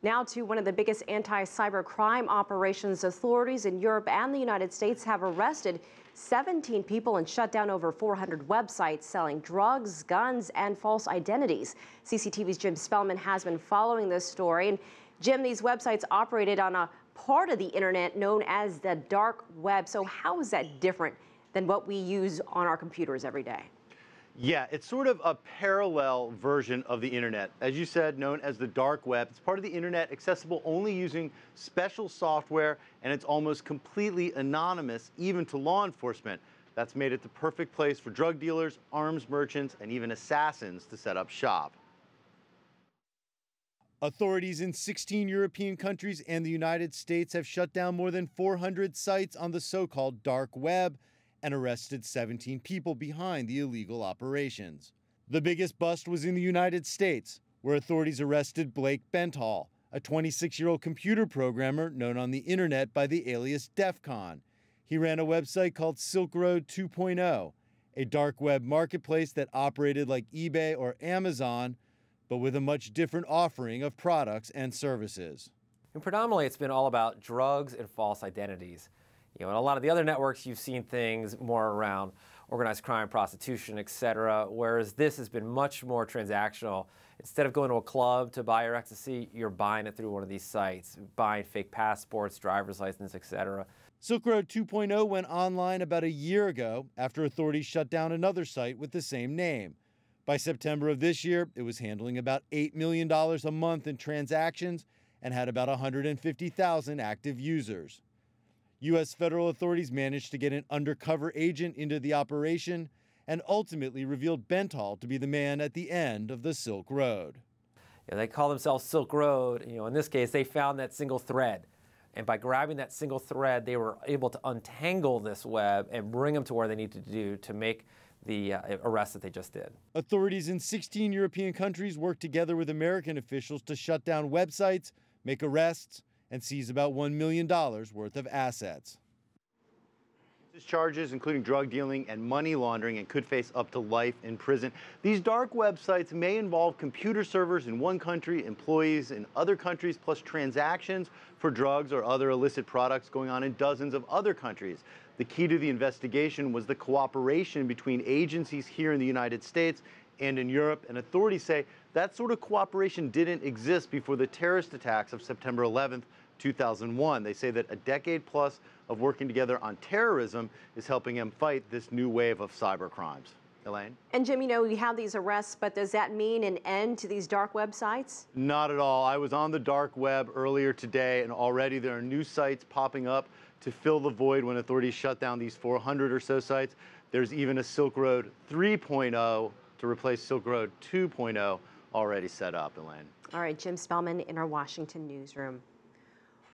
Now to one of the biggest anti-cyber crime operations. Authorities in Europe and the United States have arrested 17 people and shut down over 400 websites selling drugs, guns, and false identities. CCTV's Jim Spellman has been following this story. And Jim, these websites operated on a part of the internet known as the dark web. So how is that different than what we use on our computers every day? Yeah, it's sort of a parallel version of the internet. As you said, known as the dark web. It's part of the internet accessible only using special software, and it's almost completely anonymous, even to law enforcement. That's made it the perfect place for drug dealers, arms merchants, and even assassins to set up shop. Authorities in 16 European countries and the United States have shut down more than 400 sites on the so-called dark web and arrested 17 people behind the illegal operations. The biggest bust was in the United States, where authorities arrested Blake Benthall, a 26-year-old computer programmer known on the internet by the alias DEFCON. He ran a website called Silk Road 2.0, a dark web marketplace that operated like eBay or Amazon, but with a much different offering of products and services. And predominantly, it's been all about drugs and false identities. You know, in a lot of the other networks, you've seen things more around organized crime, prostitution, etc., whereas this has been much more transactional. Instead of going to a club to buy your ecstasy, you're buying it through one of these sites, buying fake passports, driver's license, etc. Silk Road 2.0 went online about a year ago after authorities shut down another site with the same name. By September of this year, it was handling about $8 million a month in transactions and had about 150,000 active users. U.S. federal authorities managed to get an undercover agent into the operation and ultimately revealed Benthall to be the man at the end of the Silk Road. Yeah, they call themselves Silk Road. You know, in this case, they found that single thread. And by grabbing that single thread, they were able to untangle this web and bring them to where they needed to do to make the arrest that they just did. Authorities in 16 European countries worked together with American officials to shut down websites, make arrests, and seize about $1 million worth of assets. Charges including drug dealing and money laundering and could face up to life in prison. These dark websites may involve computer servers in one country, employees in other countries, plus transactions for drugs or other illicit products going on in dozens of other countries. The key to the investigation was the cooperation between agencies here in the United States and in Europe, and authorities say that sort of cooperation didn't exist before the terrorist attacks of September 11th, 2001. They say that a decade plus of working together on terrorism is helping them fight this new wave of cyber crimes. Elaine? And Jim, you know, we have these arrests, but does that mean an end to these dark websites? Not at all. I was on the dark web earlier today, and already there are new sites popping up to fill the void when authorities shut down these 400 or so sites. There's even a Silk Road 3.0 to replace Silk Road 2.0 already set up, Elaine. All right, Jim Spellman in our Washington newsroom.